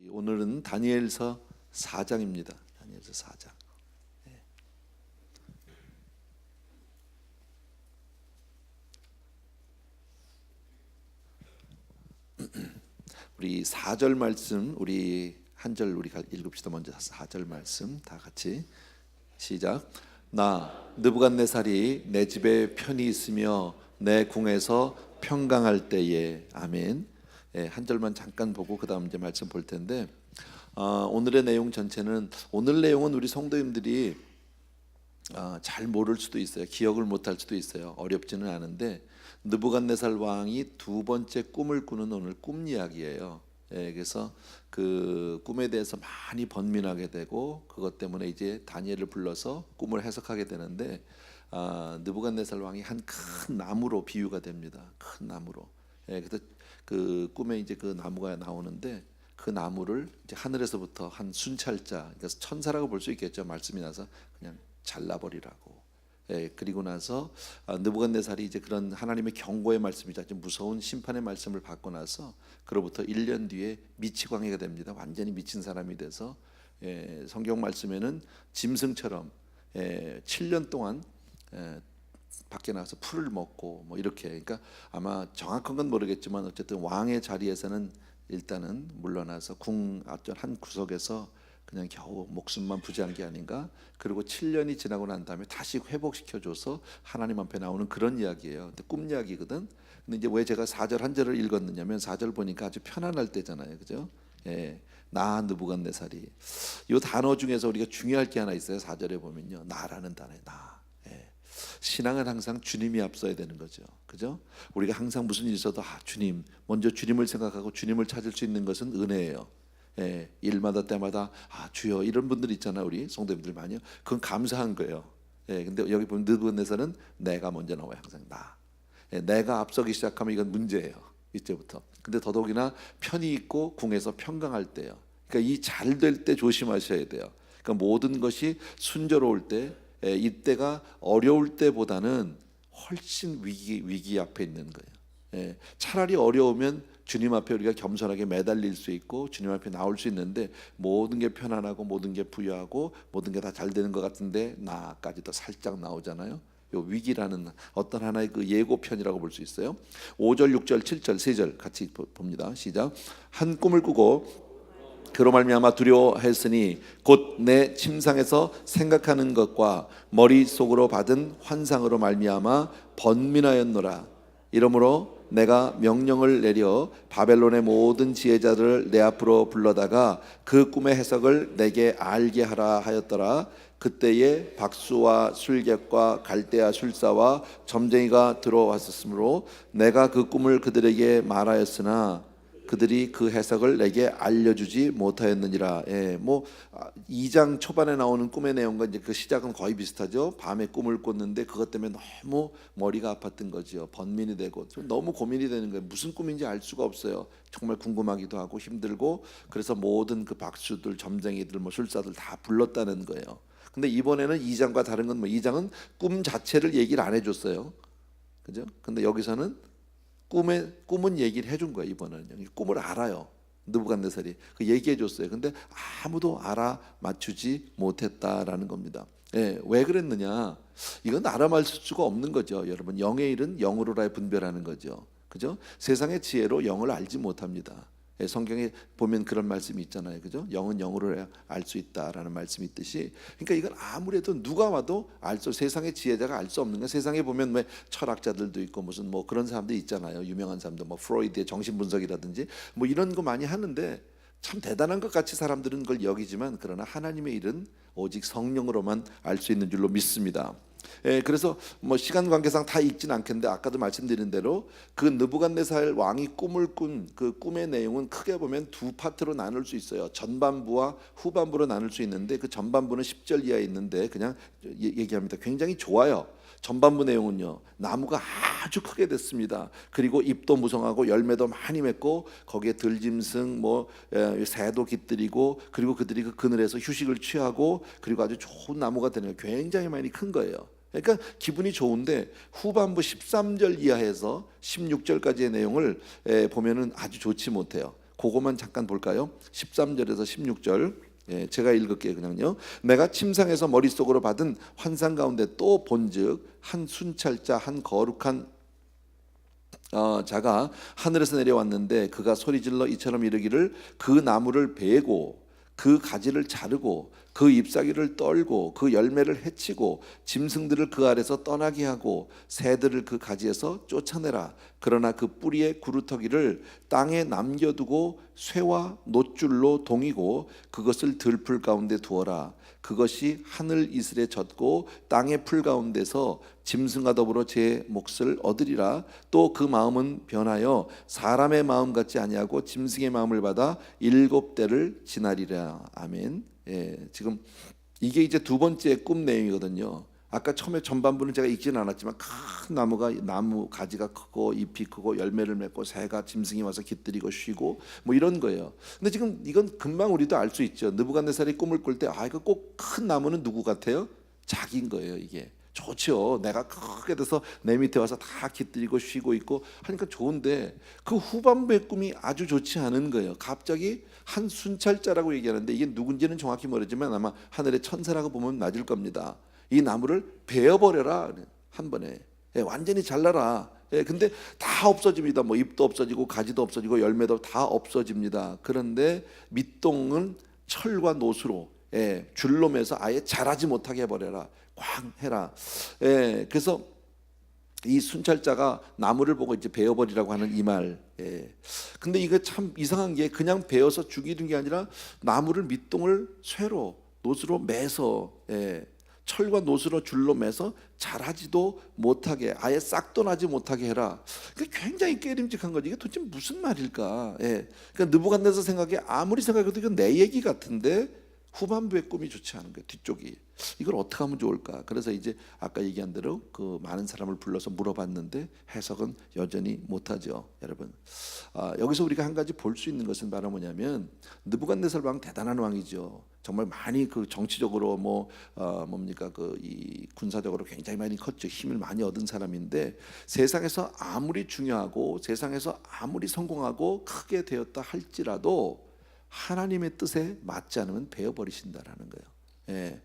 오늘은 다니엘서 4장입니다. 다니엘서 4장. 우리 4절 말씀, 우리 한 절 우리 읽읍시다. 먼저 4절 말씀 다 같이 시작. 나 느부갓네살이 내 집에 편히 있으며 내 궁에서 평강할 때에. 아멘. 한 절만 잠깐 보고 그 다음 이제 말씀 볼 텐데, 오늘의 내용 전체는, 오늘 내용은 우리 성도님들이 잘 모를 수도 있어요. 기억을 못할 수도 있어요. 어렵지는 않은데, 느부갓네살 왕이 두 번째 꿈을 꾸는 오늘 꿈 이야기예요. 그래서 그 꿈에 대해서 많이 번민하게 되고, 그것 때문에 이제 다니엘을 불러서 꿈을 해석하게 되는데, 느부갓네살 왕이 한 큰 나무로 비유가 됩니다. 큰 나무로. 그래서 그 꿈에 이제 그 나무가 나오는데, 그 나무를 이제 하늘에서부터 한 순찰자, 그래서 천사라고 볼 수 있겠죠. 말씀이 나서 그냥 잘라버리라고. 그리고 나서 느부갓네살이 이제 그런 하나님의 경고의 말씀이자 무서운 심판의 말씀을 받고 나서 그로부터 1년 뒤에 미치광이가 됩니다. 완전히 미친 사람이 돼서, 성경 말씀에는 짐승처럼 7년 동안 밖에 나가서 풀을 먹고 뭐 이렇게, 그러니까 아마 정확한 건 모르겠지만 어쨌든 왕의 자리에서는 일단은 물러나서 궁 앞전 한 구석에서 그냥 겨우 목숨만 부지한 게 아닌가. 그리고 7년이 지나고 난 다음에 다시 회복시켜줘서 하나님 앞에 나오는 그런 이야기예요. 근데 꿈 이야기거든. 근데 이제 왜 제가 4절 한 절을 읽었느냐면, 4절 보니까 아주 편안할 때잖아요, 그죠? 나 느부갓네살이, 이 단어 중에서 우리가 중요할 게 하나 있어요. 4절에 보면요, 나라는 단어에 나. 신앙은 항상 주님이 앞서야 되는 거죠, 그죠? 우리가 항상 무슨 일 있어도 주님, 먼저 주님을 생각하고 주님을 찾을 수 있는 것은 은혜예요. 일마다 때마다 주여, 이런 분들 있잖아요. 우리 성도님들 많이요. 그건 감사한 거예요. 근데 여기 보면 느부갓네살은 내가 먼저 나와요. 항상 나. 내가 앞서기 시작하면 이건 문제예요, 이때부터. 근데 더더욱이나 편히 있고 궁에서 평강할 때요. 그러니까 이 잘 될 때 조심하셔야 돼요. 그러니까 모든 것이 순조로울 때, 이때가 어려울 때보다는 훨씬 위기 앞에 있는 거예요. 차라리 어려우면 주님 앞에 우리가 겸손하게 매달릴 수 있고 주님 앞에 나올 수 있는데, 모든 게 편안하고 모든 게 부유하고 모든 게 다 잘 되는 것 같은데 나까지도 살짝 나오잖아요. 요 위기라는 어떤 하나의 그 예고편이라고 볼 수 있어요. 5절, 6절, 7절, 3절 같이 봅니다. 시작. 한 꿈을 꾸고 그로 말미암아 두려워했으니 곧 내 침상에서 생각하는 것과 머릿속으로 받은 환상으로 말미암아 번민하였노라. 이러므로 내가 명령을 내려 바벨론의 모든 지혜자들을 내 앞으로 불러다가 그 꿈의 해석을 내게 알게 하라 하였더라. 그때에 박수와 술객과 갈대아 술사와 점쟁이가 들어왔었으므로 내가 그 꿈을 그들에게 말하였으나 그들이 그 해석을 내게 알려주지 못하였느니라. 2장 초반에 나오는 꿈의 내용과 이제 그 시작은 거의 비슷하죠. 밤에 꿈을 꿨는데 그것 때문에 너무 머리가 아팠던 거죠. 번민이 되고 너무 고민이 되는 거예요. 무슨 꿈인지 알 수가 없어요. 정말 궁금하기도 하고 힘들고. 그래서 모든 그 박수들, 점쟁이들, 술사들 다 불렀다는 거예요. 근데 이번에는 2장과 다른 건 2장은 꿈 자체를 얘기를 안 해줬어요, 그죠? 근데 여기서는 꿈은 얘기를 해준 거예요. 이번에는 꿈을 알아요. 느부갓네살이 그 얘기해 줬어요. 근데 아무도 알아맞추지 못했다라는 겁니다. 왜 그랬느냐? 이건 알아맞힐 수가 없는 거죠, 여러분. 영의 일은 영으로라 분별하는 거죠, 그죠? 세상의 지혜로 영을 알지 못합니다. 성경에 보면 그런 말씀이 있잖아요, 그죠? 영은 영으로 알 수 있다라는 말씀이 있듯이, 그러니까 이건 아무래도 누가 와도 세상의 지혜자가 알 수 없는 거. 세상에 보면 왜 철학자들도 있고 무슨 그런 사람들 있잖아요. 유명한 사람들, 프로이드의 정신분석이라든지 이런 거 많이 하는데 참 대단한 것 같이 사람들은 그걸 여기지만, 그러나 하나님의 일은 오직 성령으로만 알 수 있는 줄로 믿습니다. 그래서 시간 관계상 다 읽진 않겠는데, 아까도 말씀드린 대로 그 느부갓네살 왕이 꿈을 꾼 그 꿈의 내용은 크게 보면 두 파트로 나눌 수 있어요. 전반부와 후반부로 나눌 수 있는데, 그 전반부는 10절 이하에 있는데 그냥 얘기합니다. 굉장히 좋아요. 전반부 내용은요, 나무가 아주 크게 됐습니다. 그리고 잎도 무성하고 열매도 많이 맺고 거기에 들짐승 새도 깃들이고, 그리고 그들이 그 그늘에서 휴식을 취하고, 그리고 아주 좋은 나무가 되는 거예요. 굉장히 많이 큰 거예요. 그러니까 기분이 좋은데, 후반부 13절 이하에서 16절까지의 내용을 보면은 아주 좋지 못해요. 그거만 잠깐 볼까요? 13절에서 16절. 예, 제가 읽을게요. 그냥요. 내가 침상에서 머릿속으로 받은 환상 가운데 또 본즉 한 순찰자 한 거룩한 자가 하늘에서 내려왔는데 그가 소리질러 이처럼 이르기를 그 나무를 베고 그 가지를 자르고 그 잎사귀를 떨고 그 열매를 해치고 짐승들을 그 아래서 떠나게 하고 새들을 그 가지에서 쫓아내라. 그러나 그 뿌리의 구루터기를 땅에 남겨두고 쇠와 놋줄로 동이고 그것을 들풀 가운데 두어라. 그것이 하늘 이슬에 젖고 땅의 풀 가운데서 짐승과 더불어 제 몫을 얻으리라. 또 그 마음은 변하여 사람의 마음 같지 아니하고 짐승의 마음을 받아 7대를 지나리라. 아멘. 예, 지금 이게 이제 두 번째 꿈 내용이거든요. 아까 처음에 전반부는 제가 읽지는 않았지만 큰 나무가 나무 가지가 크고 잎이 크고 열매를 맺고 새가 짐승이 와서 깃들이고 쉬고 뭐 이런 거예요. 근데 지금 이건 금방 우리도 알 수 있죠. 느부갓네살이 꿈을 꿀 때 이거 꼭 큰 나무는 누구 같아요? 자기인 거예요. 이게 좋죠. 내가 크게 돼서 내 밑에 와서 다 깃들이고 쉬고 있고 하니까 좋은데 그 후반부의 꿈이 아주 좋지 않은 거예요. 갑자기 한 순찰자라고 얘기하는데 이게 누군지는 정확히 모르지만 아마 하늘의 천사라고 보면 맞을 겁니다. 이 나무를 베어버려라. 한 번에. 예, 완전히 잘라라. 예, 근데 다 없어집니다. 뭐 잎도 없어지고 가지도 없어지고 열매도 다 없어집니다. 그런데 밑동은 철과 노수로 줄로 매서 아예 자라지 못하게 해버려라. 꽝 해라. 예, 그래서 이 순찰자가 나무를 보고 이제 베어버리라고 하는 이 말. 예. 근데 이게 참 이상한 게 그냥 베어서 죽이는 게 아니라 나무를 밑동을 쇠로 노수로 매서 철과 노수로 줄로 매서 자라지도 못하게 아예 싹도 나지 못하게 해라. 굉장히 깨림직한 거지. 이게 도대체 무슨 말일까? 그러니까 느부갓네살 생각에 아무리 생각해도 이건 내 얘기 같은데 후반부의 꿈이 좋지 않은 거예요. 뒤쪽이. 이걸 어떻게 하면 좋을까? 그래서 이제 아까 얘기한 대로 그 많은 사람을 불러서 물어봤는데 해석은 여전히 못하죠, 여러분. 여기서 우리가 한 가지 볼 수 있는 것은 바로 뭐냐면 느부갓네살 왕 대단한 왕이죠. 정말 많이 그 정치적으로 뭡니까 그 이 군사적으로 굉장히 많이 컸죠. 힘을 많이 얻은 사람인데 세상에서 아무리 중요하고 세상에서 아무리 성공하고 크게 되었다 할지라도 하나님의 뜻에 맞지 않으면 베어버리신다라는 거예요. 예.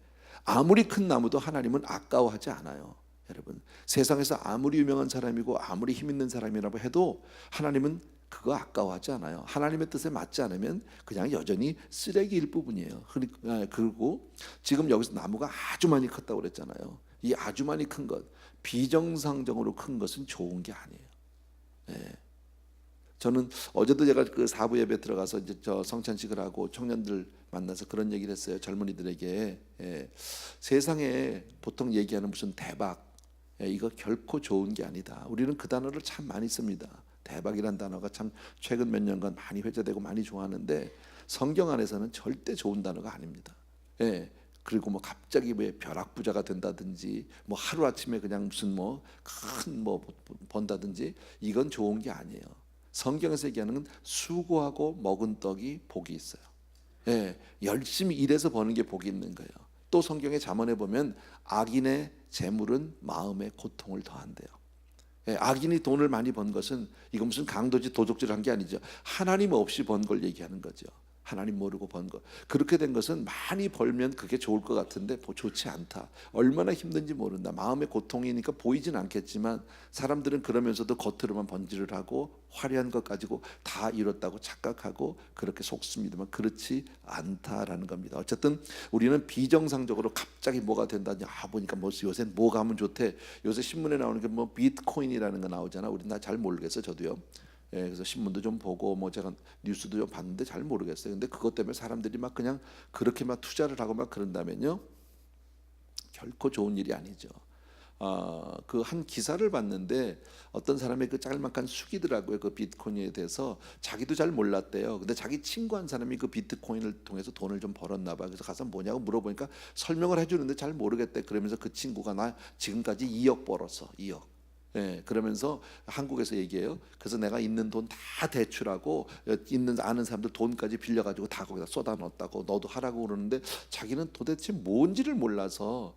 아무리 큰 나무도 하나님은 아까워하지 않아요. 여러분, 세상에서 아무리 유명한 사람이고 아무리 힘 있는 사람이라고 해도 하나님은 그거 아까워하지 않아요. 하나님의 뜻에 맞지 않으면 그냥 여전히 쓰레기일 뿐이에요. 그리고 지금 여기서 나무가 아주 많이 컸다고 그랬잖아요. 이 아주 많이 큰 것, 비정상적으로 큰 것은 좋은 게 아니에요. 예. 저는 어제도 제가 그 사부 예배 들어가서 이제 저 성찬식을 하고 청년들 만나서 그런 얘기를 했어요. 젊은이들에게 세상에 보통 얘기하는 무슨 대박 이거 결코 좋은 게 아니다. 우리는 그 단어를 참 많이 씁니다. 대박이란 단어가 참 최근 몇 년간 많이 회자되고 많이 좋아하는데 성경 안에서는 절대 좋은 단어가 아닙니다. 그리고 뭐 갑자기 왜 벼락부자가 된다든지 뭐 하루 아침에 그냥 무슨 뭐 큰 뭐 번다든지 이건 좋은 게 아니에요. 성경에서 얘기하는 건 수고하고 먹은 떡이 복이 있어요. 열심히 일해서 버는 게 복이 있는 거예요. 또 성경의 잠언에 보면 악인의 재물은 마음의 고통을 더한대요. 악인이 돈을 많이 번 것은 이거 무슨 강도질 도적질 한 게 아니죠. 하나님 없이 번 걸 얘기하는 거죠. 하나님 모르고 번 것. 그렇게 된 것은 많이 벌면 그게 좋을 것 같은데 좋지 않다. 얼마나 힘든지 모른다. 마음의 고통이니까 보이진 않겠지만 사람들은 그러면서도 겉으로만 번지를 하고 화려한 것 가지고 다 이뤘다고 착각하고 그렇게 속습니다만 그렇지 않다라는 겁니다. 어쨌든 우리는 비정상적으로 갑자기 뭐가 된다니 보니까 뭐 요새 뭐가 하면 좋대. 요새 신문에 나오는 게 뭐 비트코인이라는 거 나오잖아. 우리는 다 잘 모르겠어요. 저도요. 그래서 신문도 좀 보고 뭐 제가 뉴스도 좀 봤는데 잘 모르겠어요. 근데 그것 때문에 사람들이 막 그냥 그렇게 막 투자를 하고 막 그런다면요, 결코 좋은 일이 아니죠. 그 한 기사를 봤는데 어떤 사람이 그 짤막한 숙이더라고요. 그 비트코인에 대해서 자기도 잘 몰랐대요. 근데 자기 친구 한 사람이 그 비트코인을 통해서 돈을 좀 벌었나 봐. 그래서 가서 뭐냐고 물어보니까 설명을 해주는데 잘 모르겠대. 그러면서 그 친구가 나 지금까지 2억 벌었어. 2억. 그러면서 한국에서 얘기해요. 그래서 내가 있는 돈 다 대출하고 있는 아는 사람들 돈까지 빌려가지고 다 거기다 쏟아 넣었다고 너도 하라고 그러는데 자기는 도대체 뭔지를 몰라서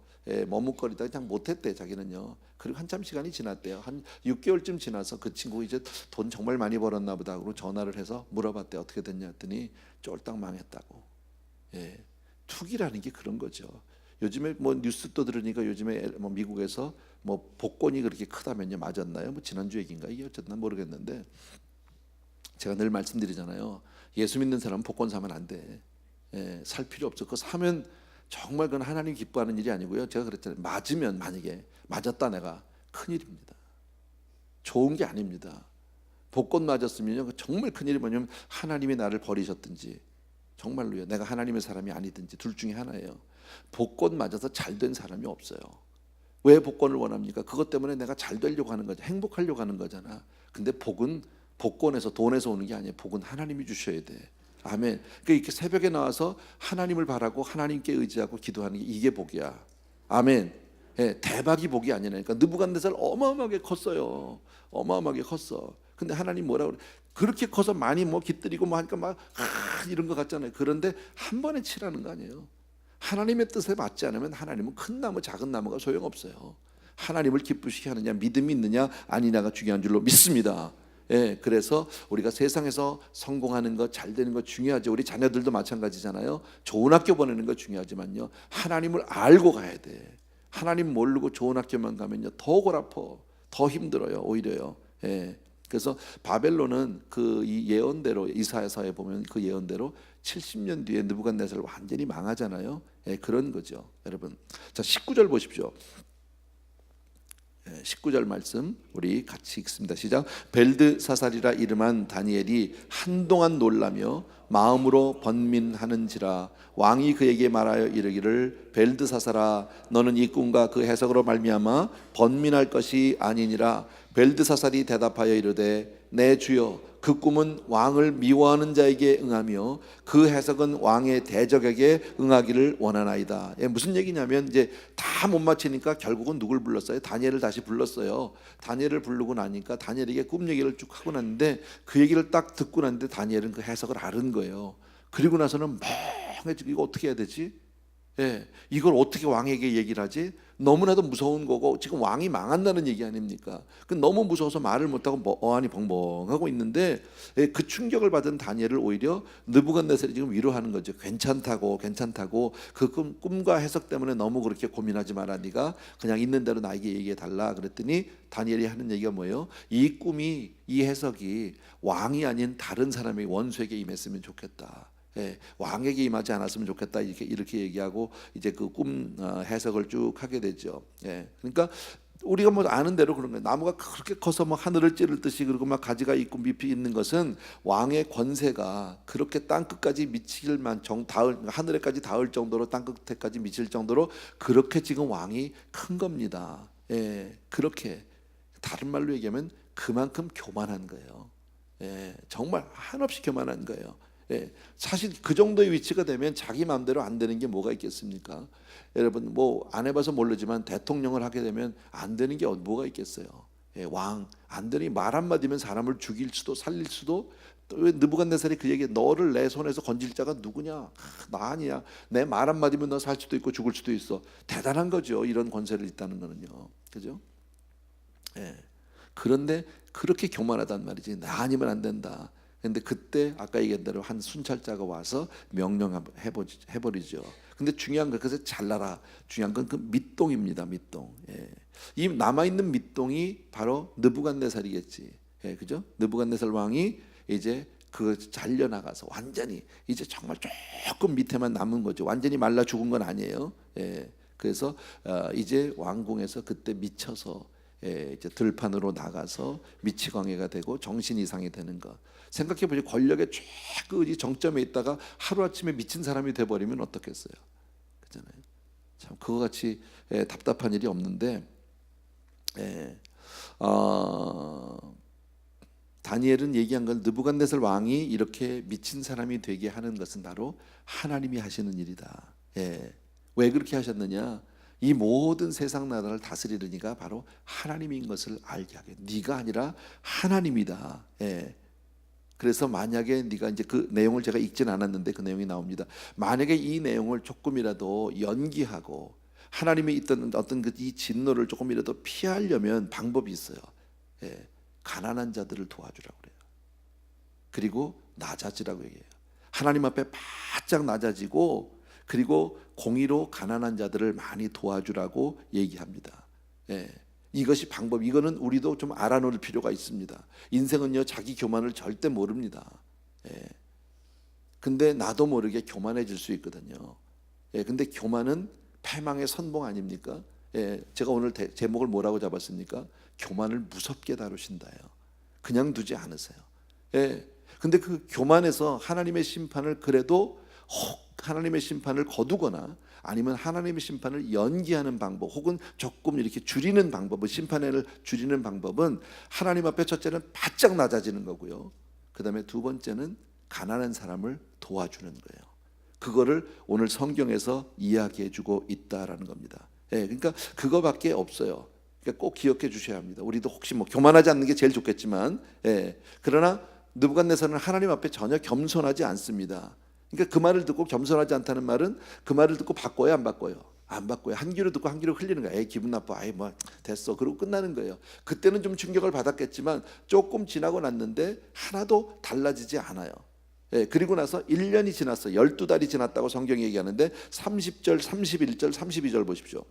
머뭇거리다가 그냥 못했대 자기는요. 그리고 한참 시간이 지났대요. 한 6개월쯤 지나서 그 친구 이제 돈 정말 많이 벌었나 보다. 그러고 전화를 해서 물어봤대. 어떻게 됐냐 했더니 쫄딱 망했다고. 예, 투기라는 게 그런 거죠. 요즘에 뭐 뉴스 또 들으니까 요즘에 뭐 미국에서 뭐 복권이 그렇게 크다면요, 맞았나요? 뭐 지난주 얘기인가 이게 어쨌든 모르겠는데 제가 늘 말씀드리잖아요. 예수 믿는 사람은 복권 사면 안 돼. 예, 살 필요 없어. 그거 사면 정말 그건 하나님 기뻐하는 일이 아니고요. 제가 그랬잖아요. 맞으면 만약에 맞았다 내가 큰일입니다. 좋은 게 아닙니다. 복권 맞았으면요 정말 큰일이 뭐냐면 하나님이 나를 버리셨든지 정말로요 내가 하나님의 사람이 아니든지 둘 중에 하나예요. 복권 맞아서 잘 된 사람이 없어요. 왜 복권을 원합니까? 그것 때문에 내가 잘 되려고 하는 거죠. 행복하려고 하는 거잖아. 근데 복은 복권에서 돈에서 오는 게 아니에요. 복은 하나님이 주셔야 돼. 아멘. 그러니까 이렇게 새벽에 나와서 하나님을 바라고 하나님께 의지하고 기도하는 게 이게 복이야. 아멘. 예, 대박이 복이 아니라니까. 느부갓네살 어마어마하게 컸어요. 어마어마하게 컸어. 근데 하나님 뭐라 그래? 그렇게 커서 많이 뭐 깃들이고 뭐 하니까 막 이런 거 같잖아요. 그런데 한 번에 치라는 거 아니에요. 하나님의 뜻에 맞지 않으면 하나님은 큰 나무 작은 나무가 소용없어요. 하나님을 기쁘시게 하느냐 믿음이 있느냐 아니냐가 중요한 줄로 믿습니다. 예, 그래서 우리가 세상에서 성공하는 것, 잘 되는 것 중요하죠. 우리 자녀들도 마찬가지잖아요. 좋은 학교 보내는 거 중요하지만요. 하나님을 알고 가야 돼. 하나님 모르고 좋은 학교만 가면요 더 골아퍼, 더 힘들어요. 오히려요. 예. 그래서 바벨론은 그 이 예언대로 이사야서에 보면 그 예언대로 70년 뒤에 느부갓네살 완전히 망하잖아요. 예, 그런 거죠, 여러분. 자, 19절 보십시오. 19절 말씀 우리 같이 읽습니다. 시작. 벨드사살이라 이름한 다니엘이 한동안 놀라며 마음으로 번민하는지라 왕이 그에게 말하여 이르기를 벨드사살아 너는 이 꿈과 그 해석으로 말미암아 번민할 것이 아니니라. 벨드사살이 대답하여 이르되 내 주여 그 꿈은 왕을 미워하는 자에게 응하며 그 해석은 왕의 대적에게 응하기를 원하나이다. 예, 무슨 얘기냐면 이제 다 못 맞히니까 결국은 누굴 불렀어요? 다니엘을 다시 불렀어요. 다니엘을 부르고 나니까 다니엘에게 꿈 얘기를 쭉 하고 났는데 그 얘기를 딱 듣고 났는데 다니엘은 그 해석을 아는 거예요. 그리고 나서는 멍해지고 이거 어떻게 해야 되지? 예, 이걸 어떻게 왕에게 얘기를 하지? 너무나도 무서운 거고 지금 왕이 망한다는 얘기 아닙니까? 그 너무 무서워서 말을 못하고 어안이 벙벙하고 있는데 그 충격을 받은 다니엘을 오히려 느부갓네살이 지금 위로하는 거죠. 괜찮다고 괜찮다고 그 꿈과 해석 때문에 너무 그렇게 고민하지 마라. 네가 그냥 있는 대로 나에게 얘기해 달라. 그랬더니 다니엘이 하는 얘기가 뭐예요? 이 꿈이 이 해석이 왕이 아닌 다른 사람의 원수에게 임했으면 좋겠다. 예, 왕에게 임하지 않았으면 좋겠다 이렇게 얘기하고 이제 그 꿈 해석을 쭉 하게 되죠. 예, 그러니까 우리가 뭐 아는 대로 그런 거예요. 나무가 그렇게 커서 막 하늘을 찌를 듯이 그리고 막 가지가 있고 밑이 있는 것은 왕의 권세가 그렇게 땅 끝까지 미칠만 닿을 하늘에까지 닿을 정도로 땅 끝에까지 미칠 정도로 그렇게 지금 왕이 큰 겁니다. 예, 그렇게 다른 말로 얘기하면 그만큼 교만한 거예요. 예, 정말 한없이 교만한 거예요. 예, 사실 그 정도의 위치가 되면 자기 마음대로 안 되는 게 뭐가 있겠습니까? 여러분 뭐 안 해봐서 모르지만 대통령을 하게 되면 안 되는 게 뭐가 있겠어요? 예, 왕 안 되니 말 한마디면 사람을 죽일 수도 살릴 수도. 왜 느부갓네살이 그 얘기 너를 내 손에서 건질 자가 누구냐? 나 아니야. 내 말 한마디면 너 살 수도 있고 죽을 수도 있어. 대단한 거죠. 이런 권세를 있다는 거는요. 그죠? 예. 그런데 그렇게 교만하단 말이지. 나 아니면 안 된다. 근데 그때 아까 얘기한 대로 한 순찰자가 와서 명령해버리죠. 근데 중요한 건 그래서 잘라라. 중요한 건 그 밑동입니다. 밑동. 예. 이 남아있는 밑동이 바로 느부갓네살이겠지. 예, 그죠? 느부갓네살 왕이 이제 그 잘려나가서 완전히 이제 정말 조금 밑에만 남은 거죠. 완전히 말라 죽은 건 아니에요. 예. 그래서 이제 왕궁에서 그때 미쳐서 이제 들판으로 나가서 미치광이가 되고 정신 이상이 되는 것. 생각해 보지 권력의 최고의 정점에 있다가 하루 아침에 미친 사람이 돼 버리면 어떻겠어요? 그렇잖아요. 참 그거 같이 답답한 일이 없는데 다니엘은 얘기한 건 느부갓네살 왕이 이렇게 미친 사람이 되게 하는 것은 바로 하나님이 하시는 일이다. 왜 그렇게 하셨느냐? 이 모든 세상 나라를 다스리는 이가 바로 하나님인 것을 알게 하게. 네가 아니라 하나님이다. 그래서 만약에 네가 이제 그 내용을 제가 읽진 않았는데 그 내용이 나옵니다. 만약에 이 내용을 조금이라도 연기하고 하나님이 있던 어떤 이 진노를 조금이라도 피하려면 방법이 있어요. 가난한 자들을 도와주라고 그래요. 그리고 낮아지라고 얘기해요. 하나님 앞에 바짝 낮아지고 그리고 공의로 가난한 자들을 많이 도와주라고 얘기합니다. 이것이 방법. 이거는 우리도 좀 알아놓을 필요가 있습니다. 인생은요 자기 교만을 절대 모릅니다. 근데 나도 모르게 교만해질 수 있거든요. 근데 교만은 패망의 선봉 아닙니까? 제가 오늘 제목을 뭐라고 잡았습니까? 교만을 무섭게 다루신다요. 그냥 두지 않으세요. 근데 그 교만에서 하나님의 심판을 그래도 혹 하나님의 심판을 거두거나 아니면 하나님의 심판을 연기하는 방법 혹은 조금 이렇게 줄이는 방법은 심판을 줄이는 방법은 하나님 앞에 첫째는 바짝 낮아지는 거고요. 그 다음에 두 번째는 가난한 사람을 도와주는 거예요. 그거를 오늘 성경에서 이야기해주고 있다라는 겁니다. 그러니까 그거밖에 없어요. 그러니까 꼭 기억해 주셔야 합니다. 우리도 혹시 뭐 교만하지 않는 게 제일 좋겠지만, 그러나 느부갓네살은 하나님 앞에 전혀 겸손하지 않습니다. 그러니까 그 말을 듣고 겸손하지 않다는 말은 그 말을 듣고 바꿔요, 안 바꿔요? 안 바꿔요. 한 귀로 듣고 한 귀로 흘리는 거예요. 에이 기분 나빠. 아이 뭐 됐어. 그러고 끝나는 거예요. 그때는 좀 충격을 받았겠지만 조금 지나고 났는데 하나도 달라지지 않아요. 그리고 나서 1년이 지났어. 12달이 지났다고 성경이 얘기하는데 30절, 31절, 32절 보십시오.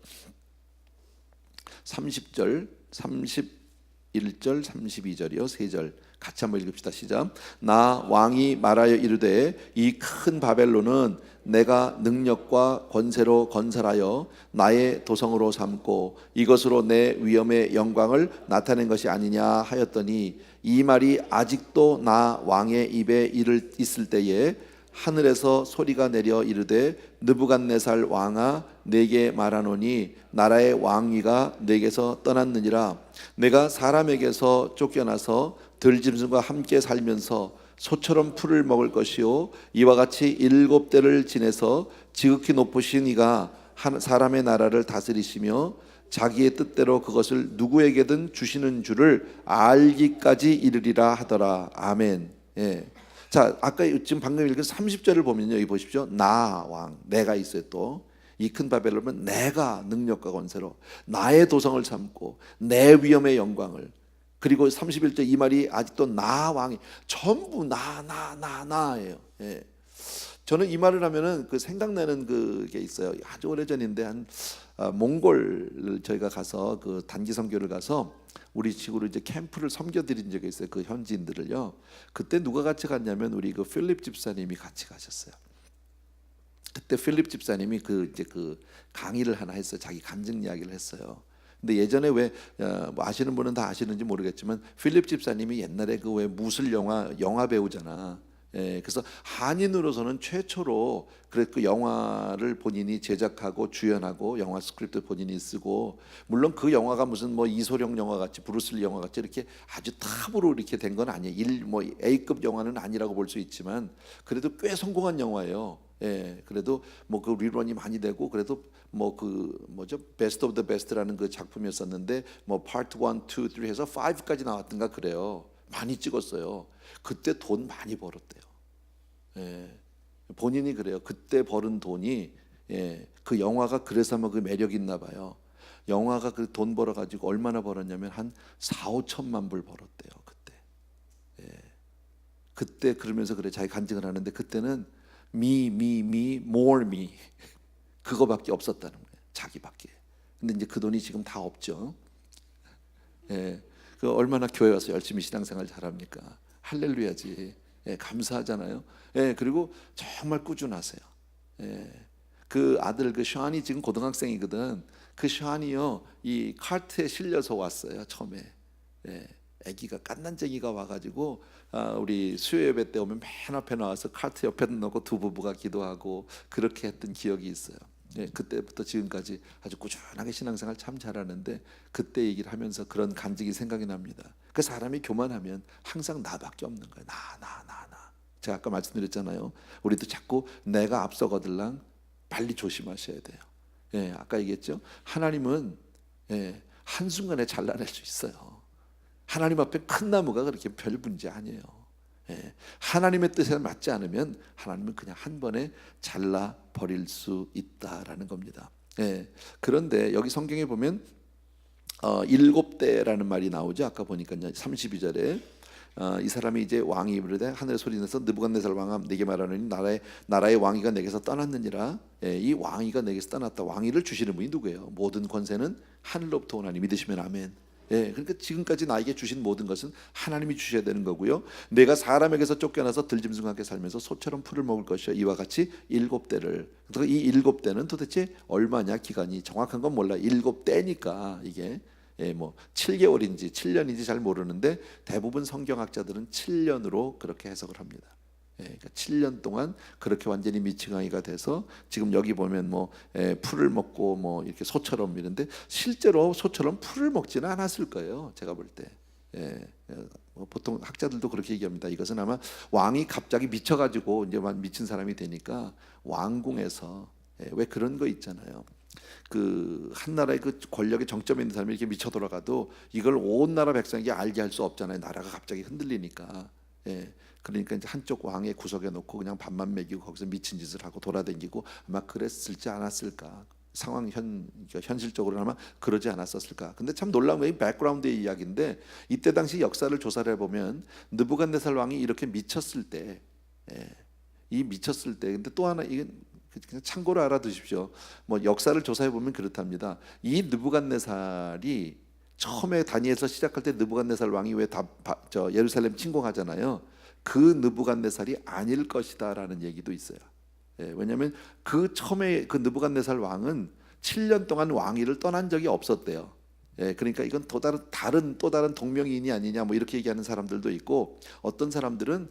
30절, 31절, 32절이요. 세 절 같이 한번 읽읍시다. 시작. 나 왕이 말하여 이르되 이 큰 바벨론은 내가 능력과 권세로 건설하여 나의 도성으로 삼고 이것으로 내 위엄의 영광을 나타낸 것이 아니냐 하였더니 이 말이 아직도 나 왕의 입에 있을 때에 하늘에서 소리가 내려 이르되 느부갓네살 왕아 내게 말하노니 나라의 왕위가 내게서 떠났느니라. 내가 사람에게서 쫓겨나서 들짐승과 함께 살면서 소처럼 풀을 먹을 것이요 이와 같이 7대를 지내서 지극히 높으신 이가 사람의 나라를 다스리시며 자기의 뜻대로 그것을 누구에게든 주시는 줄을 알기까지 이르리라 하더라. 아멘. 자, 아까 지금 방금 읽은 30절을 보면요, 여기 보십시오. 나 왕, 내가 있어요. 또 이 큰 바벨론은 내가 능력과 권세로 나의 도성을 삼고 내 위엄의 영광을, 그리고 31절 이 말이 아직도 나 왕이 전부 나예요. 저는 이 말을 하면은 그 생각나는 그게 있어요. 아주 오래전인데 한 몽골을 저희가 가서 그 단기 선교를 가서 우리 식으로 이제 캠프를 섬겨드린 적이 있어요. 그 현지인들을요. 그때 누가 같이 갔냐면 우리 그 필립 집사님이 같이 가셨어요. 그때 필립 집사님이 그 이제 그 강의를 하나 했어요. 자기 간증 이야기를 했어요. 근데 예전에 왜 뭐 아시는 분은 다 아시는지 모르겠지만 필립 집사님이 옛날에 그 왜 무술 영화 배우잖아. 그래서 한인으로서는 최초로 그 영화를 본인이 제작하고 주연하고 영화 스크립트 본인이 쓰고, 물론 그 영화가 무슨 뭐 이소룡 영화 같이 브루슬리 영화 같이 이렇게 아주 탑으로 이렇게 된 건 아니에요. 뭐 A급 영화는 아니라고 볼 수 있지만 그래도 꽤 성공한 영화예요. 그래도 뭐 그 리런이 많이 되고 그래도 뭐 그 뭐죠 베스트 오브 더 베스트라는 그 작품이었었는데 뭐 파트 1, 2, 3 해서 5까지 나왔던가 그래요. 많이 찍었어요. 그때 돈 많이 벌었대요. 본인이 그래요. 그때 버는 돈이 그 영화가 그래서 뭐 그 매력이 있나 봐요. 영화가 그 돈 벌어 가지고 얼마나 벌었냐면 한 4, 5천만 불 벌었대요. 그때 그러면서 그래 자기 간증을 하는데 그때는 me, more me 그거밖에 없었다는 거예요. 자기밖에. 근데 이제 그 돈이 지금 다 없죠. 그 얼마나 교회 와서 열심히 신앙생활 잘합니까? 할렐루야지. 감사하잖아요. 그리고 정말 꾸준하세요. 그 아들 그 샤니 지금 고등학생이거든. 그 샤니요 이 카트에 실려서 왔어요 처음에. 아기가 갓난쟁이가 와가지고 우리 수요 예배 때 오면 맨 앞에 나와서 카트 옆에 놓고 두 부부가 기도하고 그렇게 했던 기억이 있어요. 그때부터 지금까지 아주 꾸준하게 신앙생활 참 잘하는데 그때 얘기를 하면서 그런 간증이 생각이 납니다. 그 사람이 교만하면 항상 나밖에 없는 거예요. 나. 제가 아까 말씀드렸잖아요. 우리도 자꾸 내가 앞서거들랑 빨리 조심하셔야 돼요. 아까 얘기했죠. 하나님은 한순간에 잘라낼 수 있어요. 하나님 앞에 큰 나무가 그렇게 별 문제 아니에요. 하나님의 뜻에 맞지 않으면 하나님은 그냥 한 번에 잘라 버릴 수 있다라는 겁니다. 예. 그런데 여기 성경에 보면 일곱 대라는 말이 나오죠. 아까 보니까요. 32절에 이 사람이 이제 왕이 이르되 하늘의 소리 내서 느부갓네살 왕아 내게 말하노니 나라의 왕위가 내게서 떠났느니라. 예, 이 왕위가 내게서 떠났다. 왕위를 주시는 분이 누구예요? 모든 권세는 하늘로부터 오나니 믿으시면 아멘. 예, 그러니까 지금까지 나에게 주신 모든 것은 하나님이 주셔야 되는 거고요. 내가 사람에게서 쫓겨나서 들짐승하게 살면서 소처럼 풀을 먹을 것이요 이와 같이 일곱 대를. 그러니까 이 일곱 대는 도대체 얼마냐? 기간이 정확한 건 몰라. 일곱 대니까 이게 뭐 7개월인지 7년인지 잘 모르는데 대부분 성경학자들은 7년으로 그렇게 해석을 합니다. 그러니까 7년 동안 그렇게 완전히 미치광이가 돼서 지금 여기 보면 뭐 풀을 먹고 뭐 이렇게 소처럼 이런데 실제로 소처럼 풀을 먹지는 않았을 거예요. 제가 볼 때. 보통 학자들도 그렇게 얘기합니다. 이것은 아마 왕이 갑자기 미쳐가지고 이제 미친 사람이 되니까 왕궁에서 왜 그런 거 있잖아요. 그 한 나라의 그 권력의 정점에 있는 사람이 이렇게 미쳐 돌아가도 이걸 온 나라 백성에게 알게 할 수 없잖아요. 나라가 갑자기 흔들리니까. 그러니까 이제 한쪽 왕의 구석에 놓고 그냥 밥만 먹이고 거기서 미친 짓을 하고 돌아다니고 아마 그랬을지 않았을까. 상황 현실적으로는 아마 그러지 않았었을까. 근데 참 놀라운 게 백그라운드의 이야기인데 이때 당시 역사를 조사를 해보면 느부갓네살 왕이 이렇게 미쳤을 때, 이 미쳤을 때, 근데 또 하나 이건 그냥 참고로 알아두십시오. 뭐 역사를 조사해 보면 그렇답니다. 이 느부갓네살이 처음에 다니엘서 시작할 때 느부갓네살 왕이 왜 예루살렘 침공하잖아요. 그 느부갓네살이 아닐 것이다라는 얘기도 있어요. 왜냐하면 그 처음에 그 느부갓네살 왕은 7년 동안 왕위를 떠난 적이 없었대요. 그러니까 이건 또 다른 동명이인이 아니냐 뭐 이렇게 얘기하는 사람들도 있고 어떤 사람들은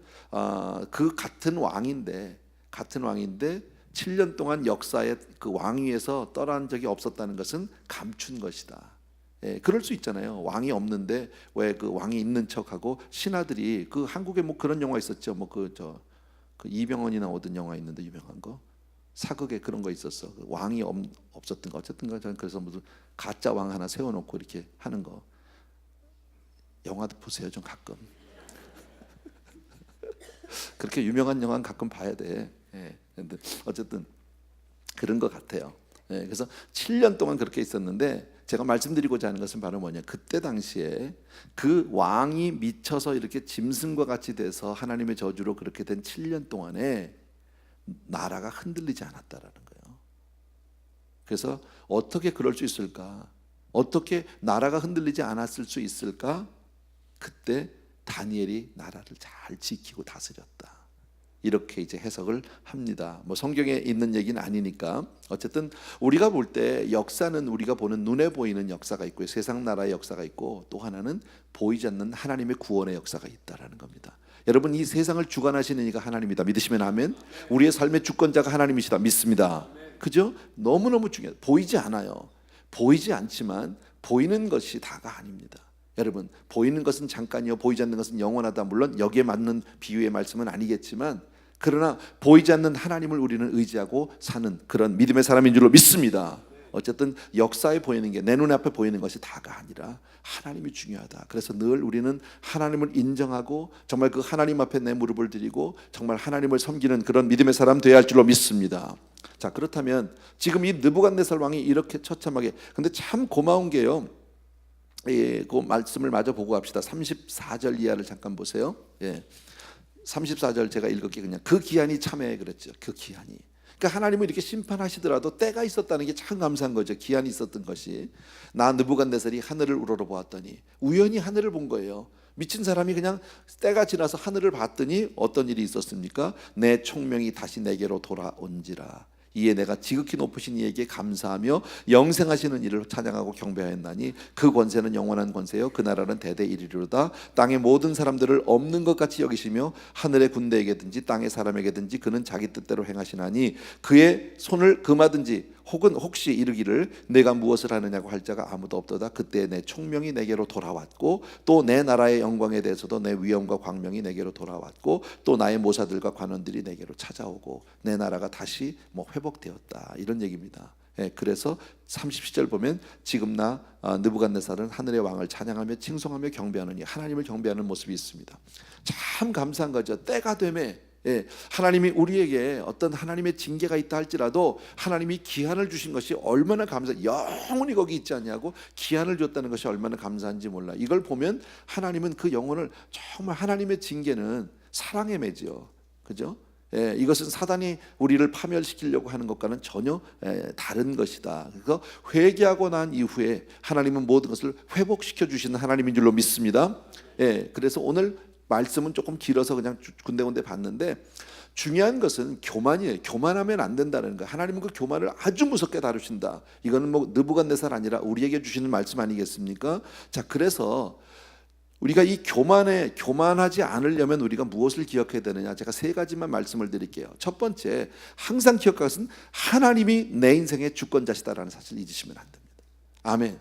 그 같은 왕인데 7년 동안 역사의 그 왕위에서 떠난 적이 없었다는 것은 감춘 것이다. 그럴 수 있잖아요. 왕이 없는데 왜 그 왕이 있는 척하고 신하들이 그 한국에 뭐 그런 영화 있었죠. 뭐 그 이병헌이 나오던 영화 있는데 유명한 거 사극에 그런 거 있었어. 그 왕이 없었던 거 어쨌든가 저는 그래서 무슨 가짜 왕 하나 세워놓고 이렇게 하는 거 영화도 보세요 좀 가끔. 그렇게 유명한 영화는 가끔 봐야 돼. 근데 어쨌든 그런 것 같아요. 그래서 7년 동안 그렇게 있었는데 제가 말씀드리고자 하는 것은 바로 뭐냐, 그때 당시에 그 왕이 미쳐서 이렇게 짐승과 같이 돼서 하나님의 저주로 그렇게 된 7년 동안에 나라가 흔들리지 않았다라는 거예요. 그래서 어떻게 그럴 수 있을까? 어떻게 나라가 흔들리지 않았을 수 있을까? 그때 다니엘이 나라를 잘 지키고 다스렸다. 이렇게 이제 해석을 합니다. 뭐 성경에 있는 얘기는 아니니까 어쨌든 우리가 볼 때 역사는 우리가 보는 눈에 보이는 역사가 있고요, 세상 나라의 역사가 있고 또 하나는 보이지 않는 하나님의 구원의 역사가 있다라는 겁니다. 여러분 이 세상을 주관하시는 이가 하나님이다. 믿으시면 아멘. 우리의 삶의 주권자가 하나님이시다. 믿습니다. 그죠? 너무너무 중요해요. 보이지 않아요. 보이지 않지만 보이는 것이 다가 아닙니다. 여러분 보이는 것은 잠깐이요 보이지 않는 것은 영원하다. 물론 여기에 맞는 비유의 말씀은 아니겠지만 그러나 보이지 않는 하나님을 우리는 의지하고 사는 그런 믿음의 사람인 줄로 믿습니다. 어쨌든 역사에 보이는 게 내 눈앞에 보이는 것이 다가 아니라 하나님이 중요하다. 그래서 늘 우리는 하나님을 인정하고 정말 그 하나님 앞에 내 무릎을 드리고 정말 하나님을 섬기는 그런 믿음의 사람 되어야 할 줄로 믿습니다. 자, 그렇다면 지금 이 느부갓네살 왕이 이렇게 처참하게, 근데 참 고마운 게요, 그 말씀을 마저 보고 갑시다. 34절 이하를 잠깐 보세요. 34절 제가 읽을게. 그냥 그 기한이 참해 그랬죠. 그 기한이. 그러니까 하나님은 이렇게 심판하시더라도 때가 있었다는 게 참 감사한 거죠. 기한이 있었던 것이. 나 느부갓네살이 하늘을 우러러보았더니 우연히 하늘을 본 거예요. 미친 사람이 그냥 때가 지나서 하늘을 봤더니 어떤 일이 있었습니까? 내 총명이 다시 내게로 돌아온지라. 이에 내가 지극히 높으신 이에게 감사하며 영생하시는 이를 찬양하고 경배하였나니 그 권세는 영원한 권세요 그 나라는 대대 이르리로다. 땅의 모든 사람들을 없는 것 같이 여기시며 하늘의 군대에게든지 땅의 사람에게든지 그는 자기 뜻대로 행하시나니 그의 손을 금하든지 혹은 혹시 이르기를 내가 무엇을 하느냐고 할 자가 아무도 없도다. 그때 내 총명이 내게로 돌아왔고 또 내 나라의 영광에 대해서도 내 위엄과 광명이 내게로 돌아왔고 또 나의 모사들과 관원들이 내게로 찾아오고 내 나라가 다시 회복되었다. 이런 얘기입니다. 그래서 37절 보면 지금 나 느부갓네살은 하늘의 왕을 찬양하며 칭송하며 경배하느니 하나님을 경배하는 모습이 있습니다. 참 감사한 거죠. 때가 되매 예, 하나님이 우리에게 어떤 하나님의 징계가 있다 할지라도 하나님이 기한을 주신 것이 얼마나 영원히 거기 있지 않냐고 기한을 줬다는 것이 얼마나 감사한지 몰라. 이걸 보면 하나님은 그 영혼을 정말 하나님의 징계는 사랑에 매지요. 그죠? 예, 이것은 사단이 우리를 파멸시키려고 하는 것과는 전혀 다른 것이다. 그래서 회개하고 난 이후에 하나님은 모든 것을 회복시켜 주시는 하나님인 줄로 믿습니다. 예, 그래서 오늘 말씀은 조금 길어서 그냥 군데군데 봤는데 중요한 것은 교만이에요. 교만하면 안 된다는 거예요. 하나님은 그 교만을 아주 무섭게 다루신다. 이거는 뭐 느부갓네살 아니라 우리에게 주시는 말씀 아니겠습니까? 자, 그래서 우리가 이 교만하지 않으려면 우리가 무엇을 기억해야 되느냐? 제가 세 가지만 말씀을 드릴게요. 첫 번째, 항상 기억할 것은 하나님이 내 인생의 주권자시다라는 사실을 잊으시면 안 됩니다. 아멘.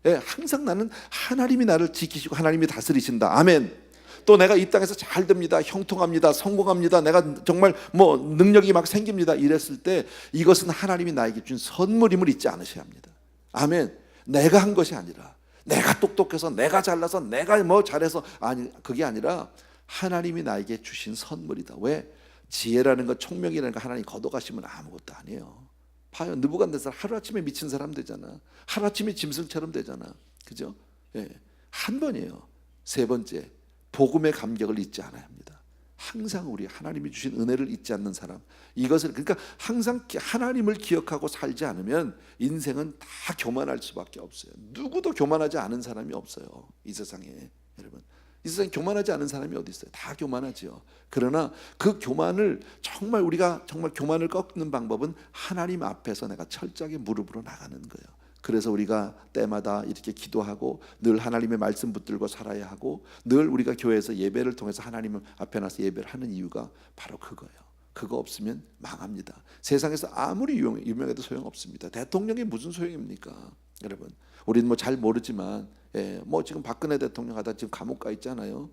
예, 항상 나는 하나님이 나를 지키시고 하나님이 다스리신다. 아멘. 또 내가 이 땅에서 잘 됩니다, 형통합니다, 성공합니다, 내가 정말 뭐 능력이 막 생깁니다 이랬을 때 이것은 하나님이 나에게 준 선물임을 잊지 않으셔야 합니다. 아멘. 내가 한 것이 아니라 내가 똑똑해서 내가 잘나서 내가 뭐 잘해서 아니, 그게 아니라 하나님이 나에게 주신 선물이다. 왜? 지혜라는 것, 총명이라는 거 하나님 걷어가시면 아무것도 아니에요. 봐요, 느부갓네살 하루아침에 미친 사람 되잖아. 하루아침에 짐승처럼 되잖아. 그죠? 예. 한 번이에요. 세 번째, 복음의 감격을 잊지 않아야 합니다. 항상 우리 하나님이 주신 은혜를 잊지 않는 사람, 이것을 그러니까 항상 하나님을 기억하고 살지 않으면 인생은 다 교만할 수밖에 없어요. 누구도 교만하지 않은 사람이 없어요. 이 세상에. 여러분, 이 세상에 교만하지 않은 사람이 어디 있어요? 다 교만하죠. 그러나 그 교만을 정말 우리가 정말 교만을 꺾는 방법은 하나님 앞에서 내가 철저하게 무릎으로 나가는 거예요. 그래서 우리가 때마다 이렇게 기도하고 늘 하나님의 말씀 붙들고 살아야 하고 늘 우리가 교회에서 예배를 통해서 하나님 앞에 나서 예배를 하는 이유가 바로 그거예요. 그거 없으면 망합니다. 세상에서 아무리 유명해도 소용없습니다. 대통령이 무슨 소용입니까? 여러분, 우리는 뭐 잘 모르지만 뭐 지금 박근혜 대통령 하다 지금 감옥 가 있잖아요.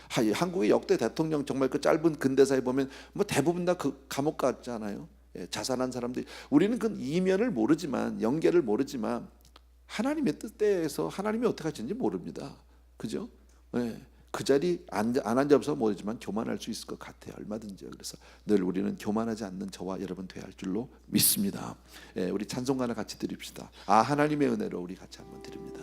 한국의 역대 대통령 정말 그 짧은 근대사에 보면 뭐 대부분 다 그 감옥 갔잖아요. 자살한 사람들이. 우리는 그 이면을 모르지만, 연계를 모르지만 하나님의 뜻대에서 하나님이 어떻게 하시는지 모릅니다. 그죠? 그 자리 안 앉아서 모르지만 교만할 수 있을 것 같아요. 얼마든지요. 그래서 늘 우리는 교만하지 않는 저와 여러분 되어야 할 줄로 믿습니다. 우리 찬송가를 같이 드립시다. 하나님의 은혜로 우리 같이 한번 드립니다.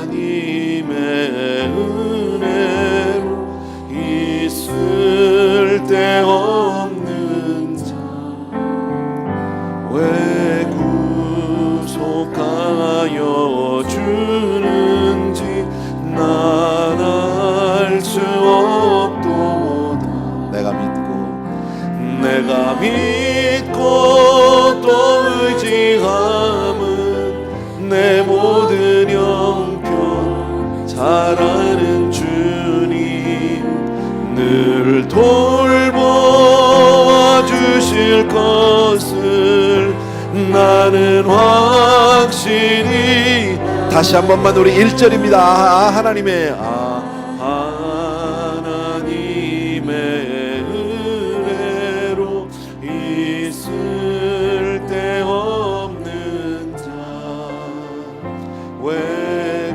하나님의 은혜로 있을 데 없는 자 왜 구속하여 주는지 난 알 수 없도다. 내가 믿고 또 의지함은 내 모든 형편 잘 아는 주님 늘 돌보아 주실 것을 나는 확실히. 다시 한 번만 우리 1절입니다. 하나님의 은혜로 있을 데 없는 자 왜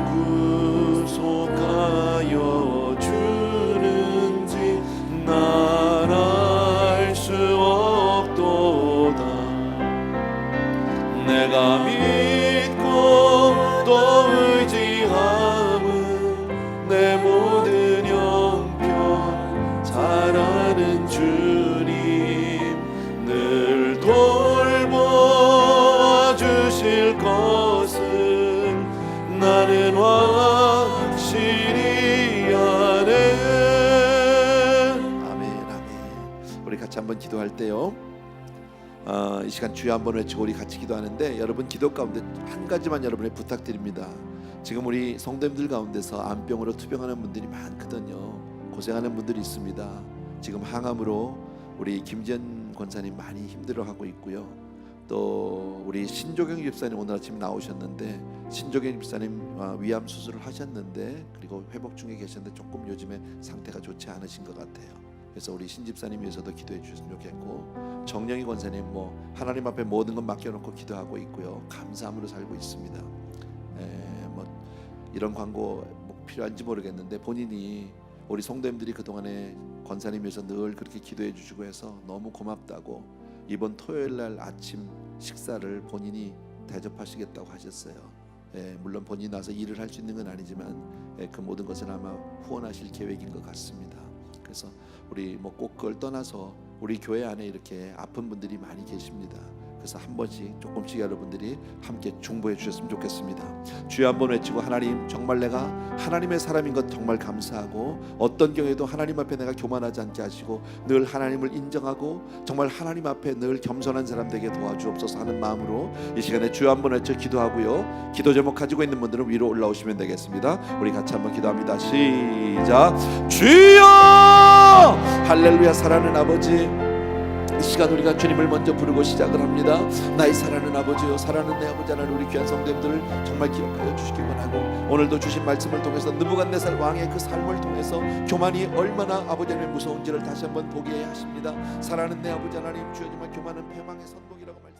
구속하여 주는지 난 알 수 없도다. 내가 믿고 또 의지함은 내 모든 형편 잘 아는 주님 늘 돌보아 주실 것을 나는 확실히 아네. 아멘, 아멘. 우리 같이 한번 기도할 때요, 이 시간 주여 한번 외치고 우리 같이 기도하는데, 여러분 기도 가운데 한 가지만 여러분의 부탁드립니다. 지금 우리 성도님들 가운데서 암병으로 투병하는 분들이 많거든요. 고생하는 분들이 있습니다. 지금 항암으로 우리 김지연 권사님 많이 힘들어하고 있고요. 또 우리 신조경 집사님 오늘 아침 나오셨는데, 신조경 집사님 위암 수술을 하셨는데 그리고 회복 중에 계셨는데 조금 요즘에 상태가 좋지 않으신 것 같아요. 그래서 우리 신집사님 위해서도 기도해 주셨으면 좋겠고, 정령희 권사님 뭐 하나님 앞에 모든 것 맡겨놓고 기도하고 있고요, 감사함으로 살고 있습니다. 뭐 이런 광고 뭐 필요한지 모르겠는데 본인이 우리 성도님들이 그동안에 권사님 위해서 늘 그렇게 기도해 주시고 해서 너무 고맙다고 이번 토요일날 아침 식사를 본인이 대접하시겠다고 하셨어요. 물론 본인이 와서 일을 할 수 있는 건 아니지만 그 모든 것은 아마 후원하실 계획인 것 같습니다. 그래서 우리 뭐 꼭 그걸 떠나서 우리 교회 안에 이렇게 아픈 분들이 많이 계십니다. 그래서 한 번씩 조금씩 여러분들이 함께 중보해 주셨으면 좋겠습니다. 주여 한번 외치고, 하나님 정말 내가 하나님의 사람인 것 정말 감사하고, 어떤 경우에도 하나님 앞에 내가 교만하지 않게 하시고 늘 하나님을 인정하고 정말 하나님 앞에 늘 겸손한 사람 되게 도와주옵소서 하는 마음으로 이 시간에 주여 한번 외쳐 기도하고요, 기도 제목 가지고 있는 분들은 위로 올라오시면 되겠습니다. 우리 같이 한번 기도합니다. 시작. 주여! 할렐루야. 사랑하는 아버지, 이 시간 우리가 주님을 먼저 부르고 시작을 합니다. 나의 사랑하는 아버지요, 사랑하는 내 아버지 하나님, 우리 귀한 성도님들을 정말 기억하여 주시기 원하고, 오늘도 주신 말씀을 통해서 느부갓네살 왕의 그 삶을 통해서 교만이 얼마나 아버지 하나님 무서운지를 다시 한번 보게 하십니다. 사랑하는 내 아버지 하나님, 주여 정말 교만은 패망의 선봉이라고 말